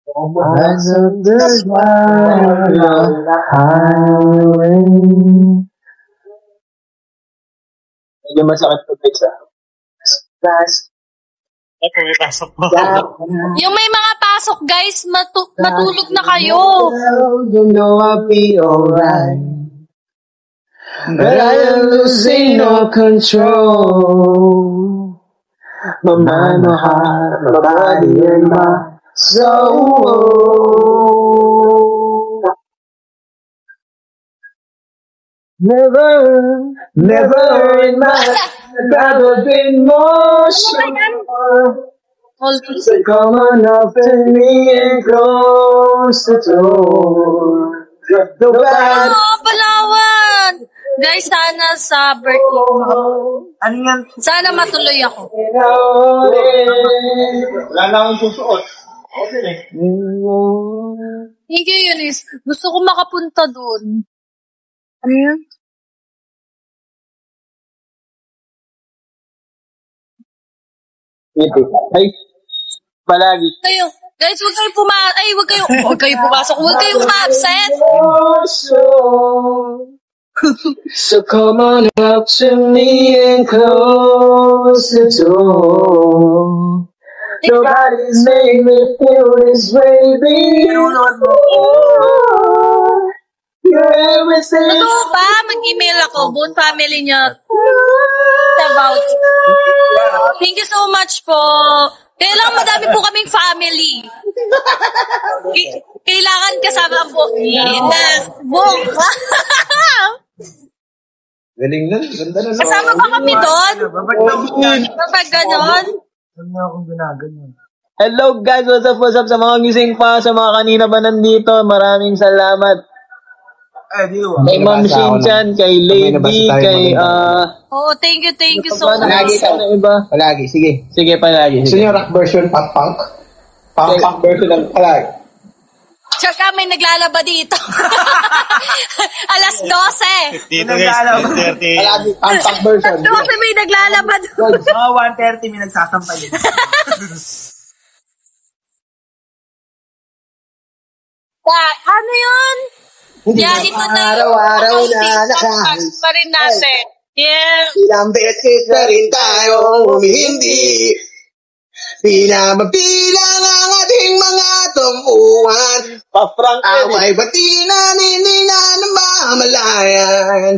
As of the highway. Medyo masakit po pizza. Ito may pasok po. Yung may mga pasok, guys, matulog na kayo. You know I'll be alright. But I am losing no control. My mind, my heart, my body, and my soul. Never in my life have ever been more sure. So come on up and me and close the door. Palawan! Guys, sana sa birthday mo. Ano yan? Sana matuloy ako. Wala na akong susuot. Okay. Thank you, Eunice. Gusto ko makapunta dun. Ano yun? Ay, palagi. Kayo, guys, huwag kayo pumasok. Huwag kayong ma-absent. So come on up to me and close the door. Nobody's made me feel this way before. You're everything. Totoo ba? Mag-email ako. Buong family niya. About. Thank you so much po. Kailangan madami po kaming family. Kailangan kasama po. Yes. Buong. Galing lang. Ganda na. Kasama ba kami doon? Kapag ganon? Hello guys, what's up sa mga gising pa, sa mga kanina ba nandito, maraming salamat. Kay Ma'am Shinchan, kay Lady, kay Oo, thank you so much. Palagi ka na iba. Palagi, sige. Sige, palagi. Gusto niyo rock version, pop-punk? Pop-punk version ng palagi. Tsaka may naglalaba dito. Alas 12. Dito guys, 30. Palagi, pop-punk version. Alas 12 may naglalaba doon. Mga 1:30 may nagsasampalin. Ano yun? Yeah, ito na yung araw-araw na podcast pa rin natin. Yeah. Ilang beses na rin tayo humihindi. Pinamabilang ang ating mga tumpuan. Pa-Frank Away bati na hindi na namamalayan.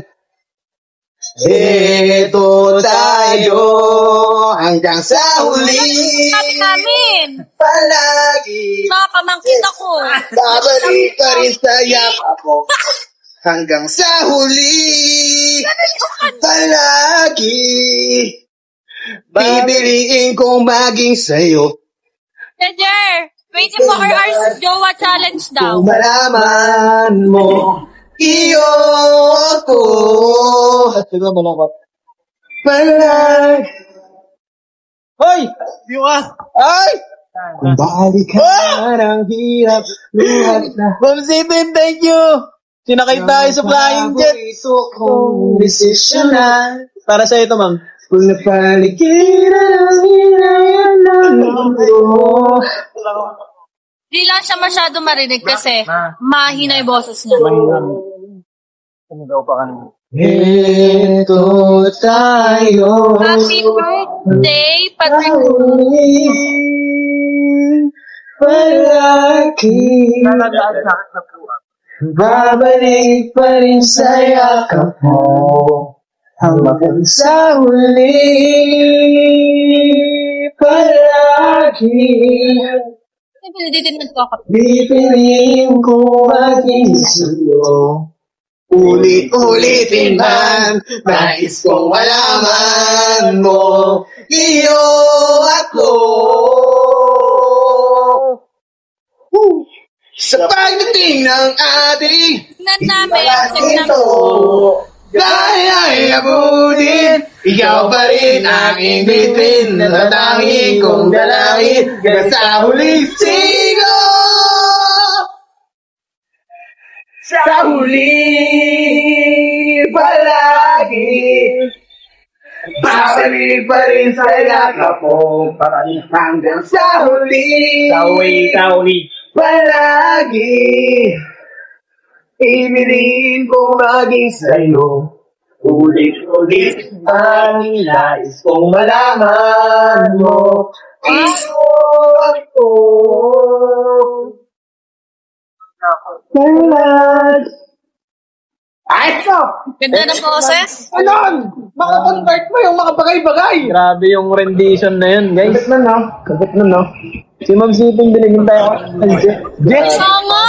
Ito tayo hanggang sa huli. Sabi namin. Palagi Mga pamangkin ako. babalik ka rin sa yakap ko hanggang sa huli. Palagi pipiliin kong maging sa'yo. Jejer, 24 hours Jowa Challenge daw. Kung malaman mo iyo ako Siguro mo lang. palagi. Hoy! Di ba? Ay! Kung balik ka ng hirap luhat na Ma'am Sitin, thank you! Sinakay tayo sa flying jet. ito kong desisyon na Para sa ito, ma'am. kung napaligiran ang hinayan ng mundo. Di lang siya masyado marinig kasi mahina yung boses niya. Ito tayo Happy birthday, Patrick. palagi babalik pa rin sa yakap mo hanggang sa huli palagi Hindi din nagkakap. pipiliin ko maging sa'yo ulit-ulitin man nais kong malaman mo iyo ako sa pagdating ng ating Tingnan namin. ito kaya abutin ikaw pa rin aking bitin natatangin kong dalangin hanggang sa huling sigo sa huli palagi babalik pa rin sa yakap mo hanggang sa huli palagi. Ibigin ko maging sa'yo. Ulit-ulit ang nais kong malaman mo. Isuot ko. Ay, ito! Ganda ng boses. Anon! Makakonvert mo yung mga bagay-bagay! Grabe yung rendition na yun, guys. Kapit na, no? Kapit na, no? Si Ma'am Siping binigyan tayo ng jet. Jet! Tama!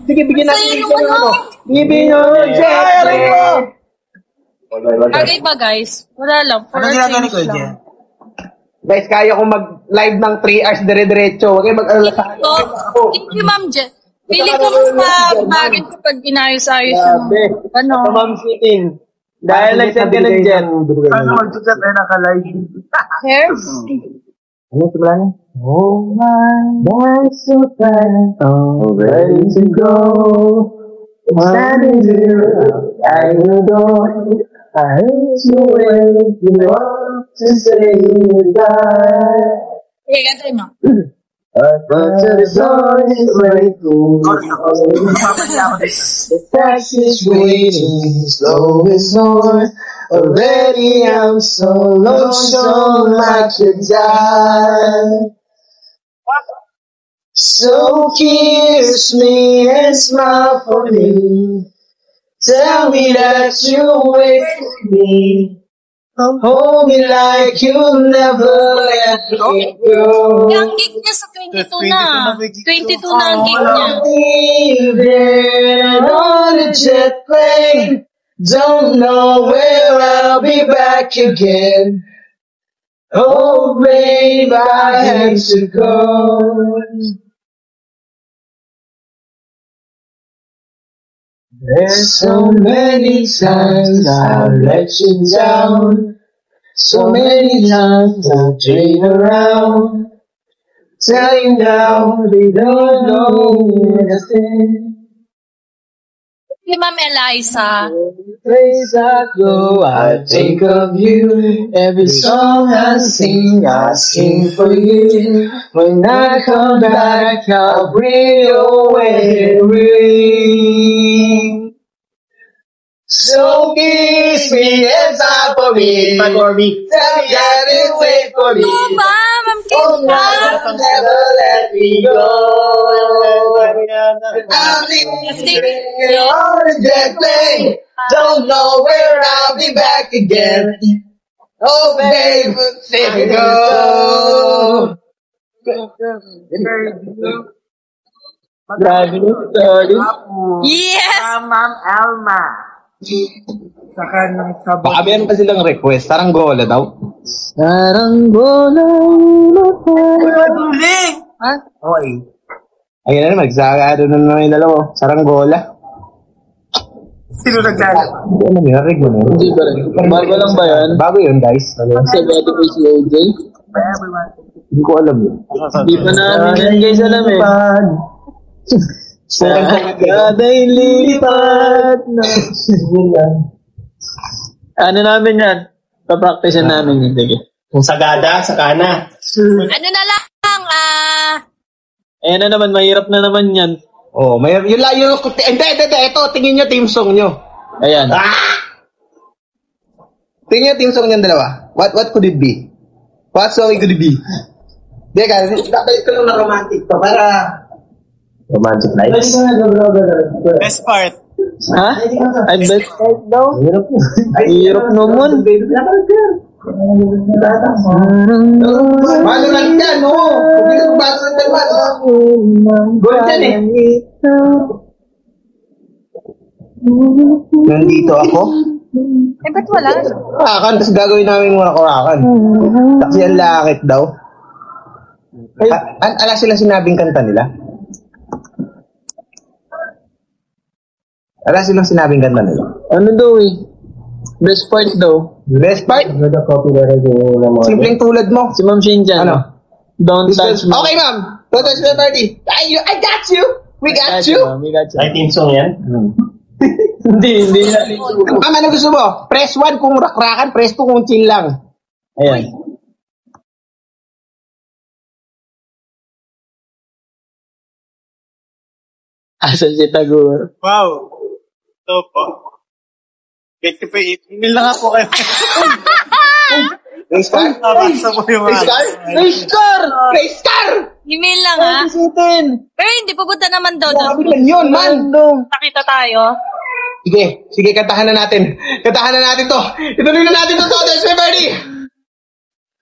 Sige, bigyan natin Sa'yo yung ano? ano. Bigyan nyo ng jet! Ay, ko! Bagay ba guys? Wala lang. For Ano our ginagawa ni change Kuya lang. Jen? Guys, kaya kong mag-live ng 3 hours dire-diretso. Huwag kayo mag-alala sa akin. Thank you, Ma'am Jen. Feeling ko mas bagay kapag inayos-ayos yung ano. Sa Ma'am Siping. Dahil nag-send ka ng jet. Ano mag-chat ay naka-live? Hair? Ano simula niya? Oh my, that's so bad. Oh, ready to go. Standing here, I adore. I hate to wait, you want to say goodbye. Okay, gantay mo. But the sun is breaking. The taxi's waiting, slow is on. Already I'm so lonesome I could die. So kiss me and smile for me. Tell me that you'll wait for me. Hold me like you'll never let me go. Ang gig niya sa 22 na. 22 na ang gig niya. Leaving on a jet plane. Don't know where I'll be back again. Oh, babe, I hate to go. There's so many times I've let you down. So many times I've played around. Tell you now, they don't know anything. Si Ma'am Eliza. Place I go, I think of you. Every song I sing for you. When I come back, I'll bring your wedding ring. So kiss me and sigh for me. For me. Tell me that you wait for me. Oo ba, Ma'am Oh, Kenta? never let me go. I'm leaving on a jet plane. Don't know where I'll be back again. Oh, babe, let me go. Grabe yung story. Yes! Ma'am Alma. Saka ng sabon. Baka meron pa silang request. Saranggola daw. Duling! Ha? Okay. Ayun na naman. Nagsagado na naman yung dalawa. Saranggola. Sino nagdala? Hindi mo narinig mo na. Hindi ba rin? Bago lang ba yan? Bago yun, guys. Sa body ko si OJ? Hindi ko alam yun. Hindi pa namin yan guys alam eh. Sa kaday lilipat na ano namin yan? Papracticean namin yun. Sige. Kung sagada, sakana. Ano na lang, Ayan na naman, mahirap na naman yan. Oh, may yun lang yung hindi, ito, tingin niyo team song niyo. Ayan. Tingin niyo team song niyan dalawa. What could it be? What song could it be? Teka, dapat ko lang na romantic to para romantic nights. Best part. Ha? Ay, bet daw. Hirap naman. Paano lang yan, no? Hindi ko basa ng dalawa. Good yan eh. Nandito ako. eh ba't wala? Kurakan, tapos gagawin namin muna kurakan. Kasi ang langit daw. Ala sila sinabing kanta nila? Ala silang sinabing kanta nila? Ano daw eh? Best part daw. Best part? Simpleng tulad mo. Si Ma'am Shinjan. Ano? Don't touch me. Okay, ma'am. Don't touch my party. I got you. We got you. We got you. Ay, team song yan? Hindi na. Ma'am, ano gusto mo? Press 1 kung rakrakan, press 2 kung chill lang. Ayan. Asan si Tagore? Wow. Ito po. Get ko pa email na nga po kayo. Raystar? Nabasa po yung mga. Raystar! Email lang ha. Bisitin! Pero hindi, pupunta naman daw Grabe doon. lang yun, man! Nakita tayo. Sige, kantahan na natin. Kantahan na natin to. Ituloy na natin to, Todes, may birdie!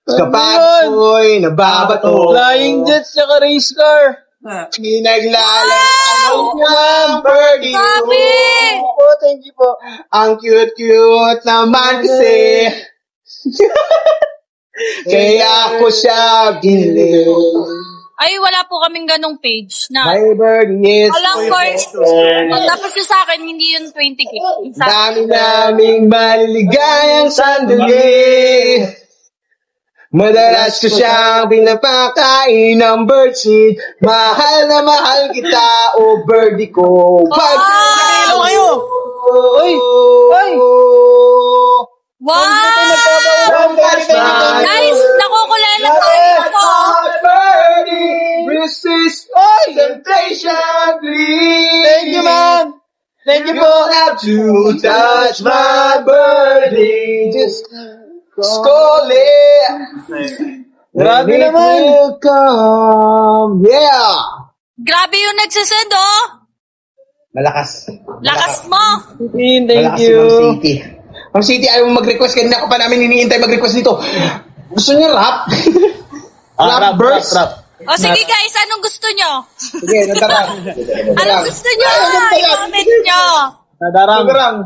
Kapag ko'y nababato. Flying Jets tsaka race car. Pinaglalang ng birdie. Sabi! Oh, thank you po. Ang cute-cute naman kasi. Kaya ako siya binili. Ay, wala po kaming ganong page na. My birdie is Alam ko, tapos yung sa akin, hindi yung 20K. dami naming maliligayang sandali. Madalas ko siyang pinapakain ng birdseed. Mahal na mahal kita, o birdie ko. Wow! kayo! Oy! Oy! Wow! Guys, nakukulay na tayo po. Birdie, resist temptation, please. Thank you, man! Thank you You po! don't have to touch my birdie. Just call it. Grabe When it naman! will come. Yeah! Grabe yung nagsasend, oh. Malakas. Lakas mo. Thank Malakas si you! Ma'am City. Ma'am City, ayaw mo mag-request. Kanina ko pa namin iniintay mag-request nito. Gusto niya rap? Rap verse? Rap. O sige guys, anong gusto nyo? Sige, nadarang. Anong gusto nyo? I-comment nyo. Nadarang. Nadarang.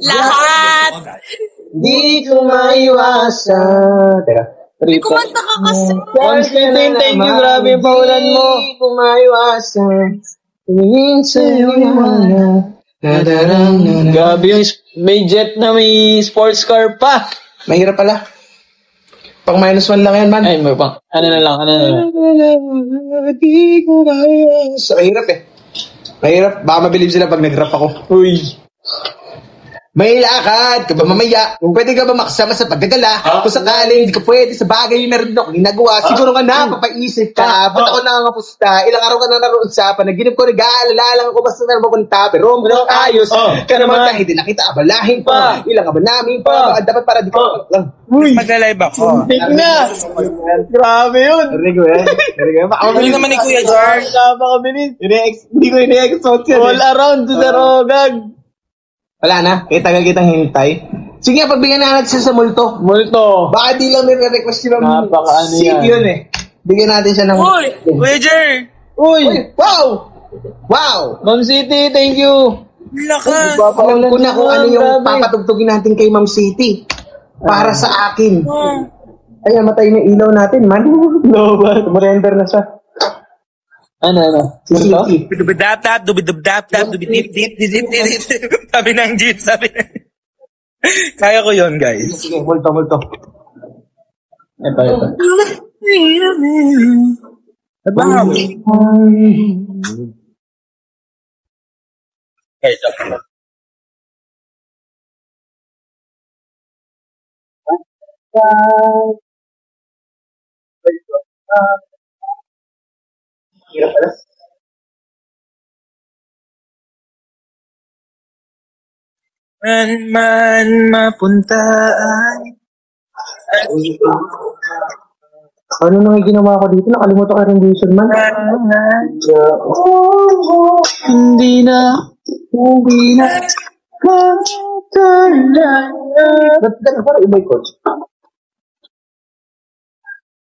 Lahat. Di ko maiwasan. Teka. May kumanta ka kasi. Constantine, thank you. Grabe yung paulan mo. Di ko maiwasan. Tumingin sa'yo na. Nadarang. Grabe yung may jet na may sports car pa. Mahirap pala. Pang -1 lang yan, man. Ay, may pang. Ano na lang. Di ko maiwasan. Mahirap eh. Mahirap. Baka mabilib sila pag nag-rap ako. Uy. May lakad ka ba mamaya? Kung pwede ka ba makasama sa paggagala? Kung sakaling hindi ka pwede sa bagay yung meron akong ginagawa, siguro nga napapaisip ka. Ba't ako nangangapusta? Ilang araw ka na naroon sa panaginip ko, nag-aalala lang ako basta na mapunta. Pero mukhang ayos. Ka naman kahit hindi na kita abalahin pa. Ilang ka ba namin pa? Dapat para di ka lang. Mag-live ako. Take na. Grabe yun. Narinig mo yan? Ano naman ni Kuya George? Napakabilis. Hindi ko ini-export yan. All around to the rogag. Wala na. Kita kitang hintay. Sige, pagbigyan na natin siya sa multo. Multo. Baka di lang may request si Ma'am Napaka-ano Sid yan. yun eh. Bigyan natin siya ng... Uy! Kuya Jer! Uy. Wow! Wow! Ma'am City, thank you. Lakas! Alam ko na kung ano yung Grabe. papatugtugin natin kay Ma'am City. Para sa akin. Ay, namatay na ilaw natin, man. No, ba? Tumurender na siya. Ano? Si Multo? City. Dubidap-tap, dubidap-tap, dubidip-dip-dip-dip-dip. Sabi ng jeep, sabi ng... Kaya ko yun, guys. Sige, multo. Ito. Wow. Ito. Hirap pala. Man mapuntaan. Ano nang ginawa ko dito? Nakalimutan ko rin Jason man. Hindi na. Ba't parang iba yung coach?